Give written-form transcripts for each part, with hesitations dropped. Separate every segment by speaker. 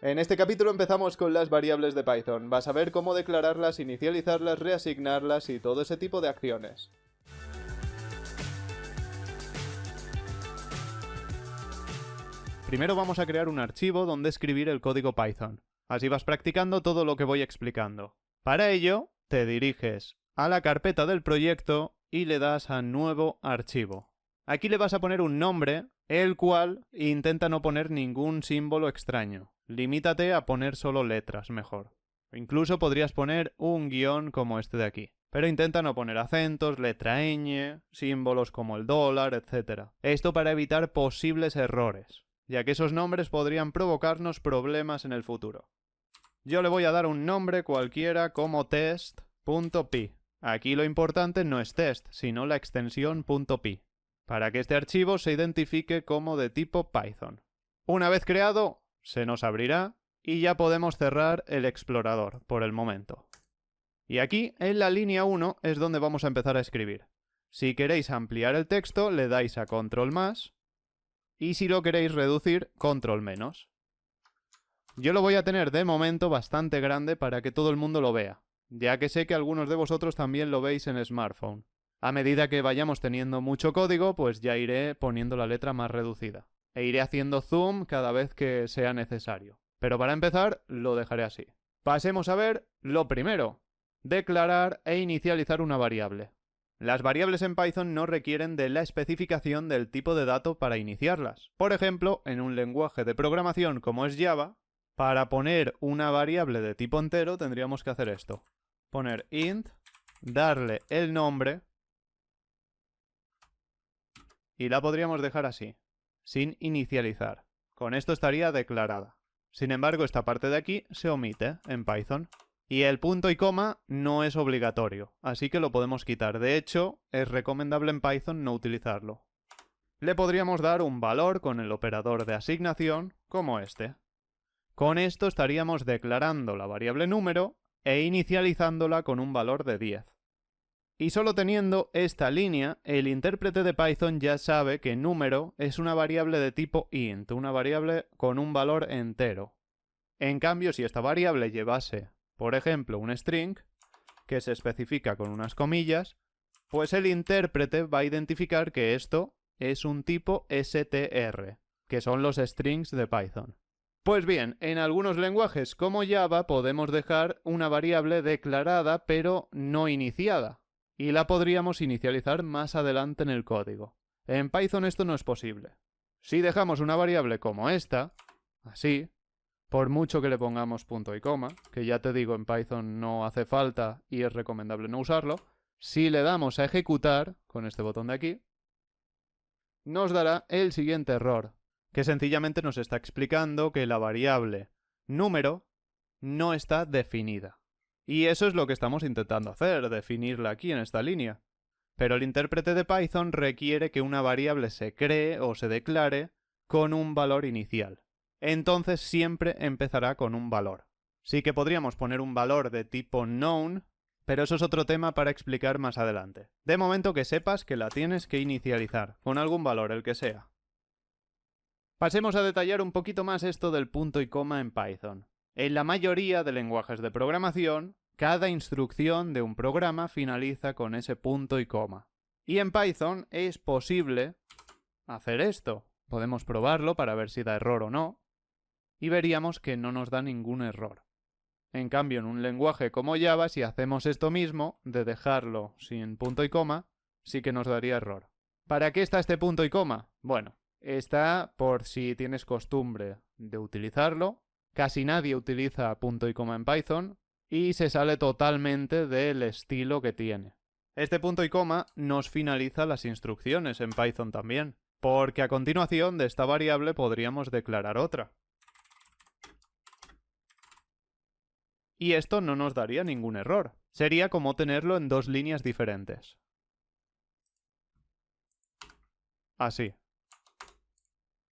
Speaker 1: En este capítulo empezamos con las variables de Python. Vas a ver cómo declararlas, inicializarlas, reasignarlas y todo ese tipo de acciones. Primero vamos a crear un archivo donde escribir el código Python. Así vas practicando todo lo que voy explicando. Para ello, te diriges a la carpeta del proyecto y le das a Nuevo archivo. Aquí le vas a poner un nombre, el cual intenta no poner ningún símbolo extraño. Limítate a poner solo letras, mejor. Incluso podrías poner un guión como este de aquí. Pero intenta no poner acentos, letra ñ, símbolos como el dólar, etc. Esto para evitar posibles errores, ya que esos nombres podrían provocarnos problemas en el futuro. Yo le voy a dar un nombre cualquiera como test.py. Aquí lo importante no es test, sino la extensión .py, para que este archivo se identifique como de tipo Python. Una vez creado, se nos abrirá y ya podemos cerrar el explorador por el momento. Y aquí, en la línea 1, es donde vamos a empezar a escribir. Si queréis ampliar el texto, le dais a control más, y si lo queréis reducir, control menos. Yo lo voy a tener de momento bastante grande para que todo el mundo lo vea, ya que sé que algunos de vosotros también lo veis en smartphone. A medida que vayamos teniendo mucho código, pues ya iré poniendo la letra más reducida. E iré haciendo zoom cada vez que sea necesario. Pero para empezar, lo dejaré así. Pasemos a ver lo primero: declarar e inicializar una variable. Las variables en Python no requieren de la especificación del tipo de dato para iniciarlas. Por ejemplo, en un lenguaje de programación como es Java, para poner una variable de tipo entero tendríamos que hacer esto. Poner int, darle el nombre y la podríamos dejar así, sin inicializar. Con esto estaría declarada. Sin embargo, esta parte de aquí se omite en Python. Y el punto y coma no es obligatorio, así que lo podemos quitar. De hecho, es recomendable en Python no utilizarlo. Le podríamos dar un valor con el operador de asignación, como este. Con esto estaríamos declarando la variable número e inicializándola con un valor de 10. Y solo teniendo esta línea, el intérprete de Python ya sabe que número es una variable de tipo int, una variable con un valor entero. En cambio, si esta variable llevase, por ejemplo, un string, que se especifica con unas comillas, pues el intérprete va a identificar que esto es un tipo str, que son los strings de Python. Pues bien, en algunos lenguajes como Java podemos dejar una variable declarada pero no iniciada, y la podríamos inicializar más adelante en el código. En Python esto no es posible. Si dejamos una variable como esta, así, por mucho que le pongamos punto y coma, que ya te digo en Python no hace falta y es recomendable no usarlo, si le damos a ejecutar, con este botón de aquí, nos dará el siguiente error, que sencillamente nos está explicando que la variable número no está definida. Y eso es lo que estamos intentando hacer, definirla aquí en esta línea. Pero el intérprete de Python requiere que una variable se cree o se declare con un valor inicial. Entonces siempre empezará con un valor. Sí que podríamos poner un valor de tipo known, pero eso es otro tema para explicar más adelante. De momento que sepas que la tienes que inicializar, con algún valor, el que sea. Pasemos a detallar un poquito más esto del punto y coma en Python. En la mayoría de lenguajes de programación, cada instrucción de un programa finaliza con ese punto y coma. Y en Python es posible hacer esto. Podemos probarlo para ver si da error o no, y veríamos que no nos da ningún error. En cambio, en un lenguaje como Java, si hacemos esto mismo, de dejarlo sin punto y coma, sí que nos daría error. ¿Para qué está este punto y coma? Bueno, está por si tienes costumbre de utilizarlo. Casi nadie utiliza punto y coma en Python y se sale totalmente del estilo que tiene. Este punto y coma nos finaliza las instrucciones en Python también, porque a continuación de esta variable podríamos declarar otra. Y esto no nos daría ningún error. Sería como tenerlo en dos líneas diferentes. Así.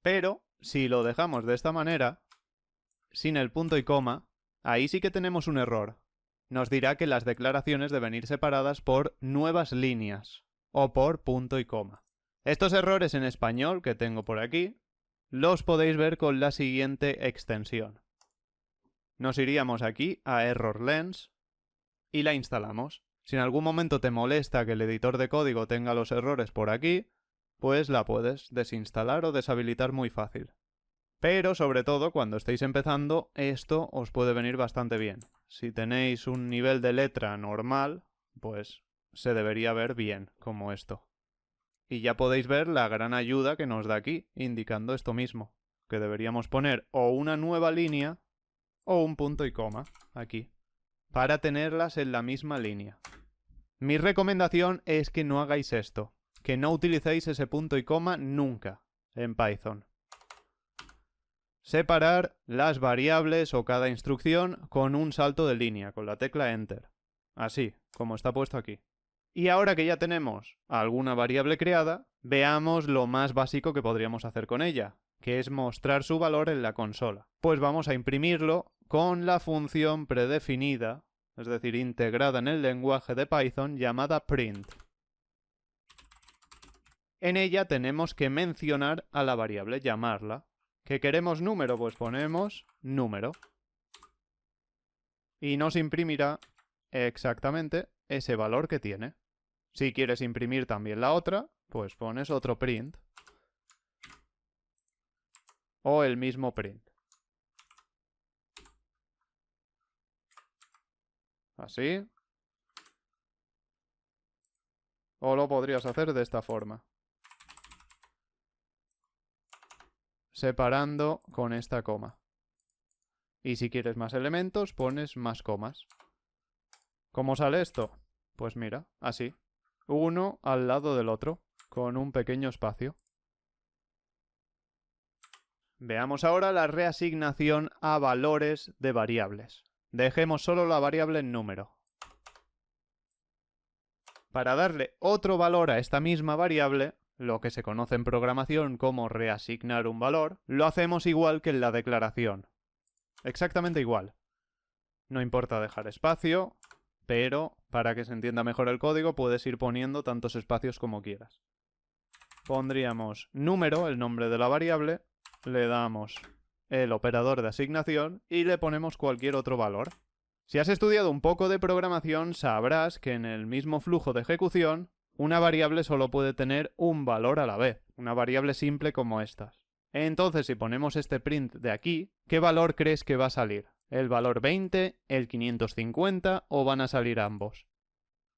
Speaker 1: Pero, si lo dejamos de esta manera, sin el punto y coma, ahí sí que tenemos un error. Nos dirá que las declaraciones deben ir separadas por nuevas líneas, o por punto y coma. Estos errores en español que tengo por aquí, los podéis ver con la siguiente extensión. nos iríamos aquí a ErrorLens y la instalamos. Si en algún momento te molesta que el editor de código tenga los errores por aquí, pues la puedes desinstalar o deshabilitar muy fácil. Pero sobre todo cuando estéis empezando, esto os puede venir bastante bien. Si tenéis un nivel de letra normal, pues se debería ver bien como esto. Y ya podéis ver la gran ayuda que nos da aquí, indicando esto mismo, que deberíamos poner o una nueva línea o un punto y coma aquí, para tenerlas en la misma línea. Mi recomendación es que no hagáis esto, que no utilicéis ese punto y coma nunca en Python. Separar las variables o cada instrucción con un salto de línea, con la tecla Enter. Así, como está puesto aquí. Y ahora que ya tenemos alguna variable creada, veamos lo más básico que podríamos hacer con ella, que es mostrar su valor en la consola. Pues vamos a imprimirlo con la función predefinida, es decir, integrada en el lenguaje de Python llamada print. En ella tenemos que mencionar a la variable, llamarla. ¿Que queremos número? Pues ponemos número. Y nos imprimirá exactamente ese valor que tiene. Si quieres imprimir también la otra, pues pones otro print. O el mismo print. Así. O lo podrías hacer de esta forma. Separando con esta coma. Y si quieres más elementos, pones más comas. ¿Cómo sale esto? Pues mira, así. Uno al lado del otro, con un pequeño espacio. Veamos ahora la reasignación a valores de variables. Dejemos solo la variable en número. Para darle otro valor a esta misma variable, lo que se conoce en programación como reasignar un valor, lo hacemos igual que en la declaración. Exactamente igual. No importa dejar espacio, pero para que se entienda mejor el código puedes ir poniendo tantos espacios como quieras. Pondríamos número, el nombre de la variable, le damos el operador de asignación y le ponemos cualquier otro valor. Si has estudiado un poco de programación, sabrás que en el mismo flujo de ejecución, una variable solo puede tener un valor a la vez, una variable simple como estas. Entonces, si ponemos este print de aquí, ¿qué valor crees que va a salir? ¿El valor 20, el 550 o van a salir ambos?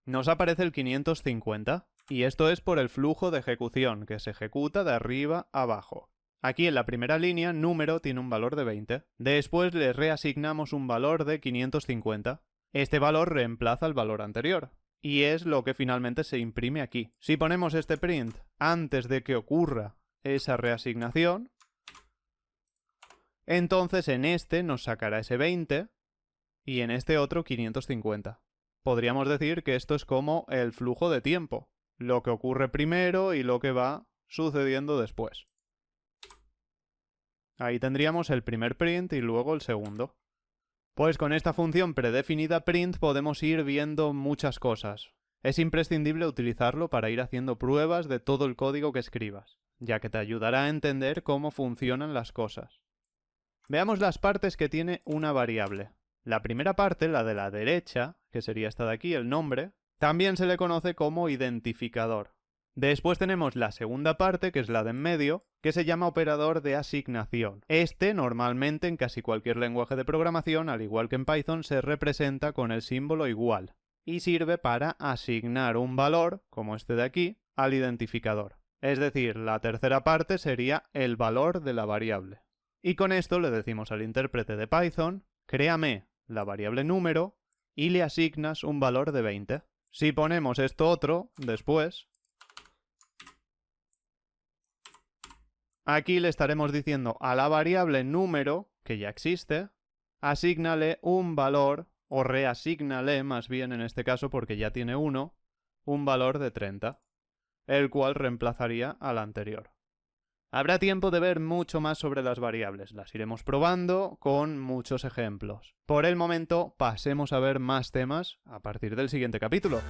Speaker 1: Nos aparece el 550, y esto es por el flujo de ejecución, que se ejecuta de arriba a abajo. Aquí en la primera línea, número tiene un valor de 20. Después le reasignamos un valor de 550. Este valor reemplaza el valor anterior. Y es lo que finalmente se imprime aquí. Si ponemos este print antes de que ocurra esa reasignación, entonces en este nos sacará ese 20 y en este otro 550. Podríamos decir que esto es como el flujo de tiempo. Lo que ocurre primero y lo que va sucediendo después. Ahí tendríamos el primer print y luego el segundo. Pues con esta función predefinida print podemos ir viendo muchas cosas. Es imprescindible utilizarlo para ir haciendo pruebas de todo el código que escribas, ya que te ayudará a entender cómo funcionan las cosas. Veamos las partes que tiene una variable. La primera parte, la de la derecha, que sería esta de aquí, el nombre, también se le conoce como identificador. Después tenemos la segunda parte, que es la de en medio, que se llama operador de asignación. Este, normalmente en casi cualquier lenguaje de programación, al igual que en Python, se representa con el símbolo igual y sirve para asignar un valor, como este de aquí, al identificador. Es decir, la tercera parte sería el valor de la variable. Y con esto le decimos al intérprete de Python, créame la variable número y le asignas un valor de 20. Si ponemos esto otro, después, aquí le estaremos diciendo a la variable número, que ya existe, asígnale un valor, o reasígnale más bien en este caso porque ya tiene 1, un valor de 30, el cual reemplazaría al anterior. Habrá tiempo de ver mucho más sobre las variables, las iremos probando con muchos ejemplos. Por el momento, pasemos a ver más temas a partir del siguiente capítulo.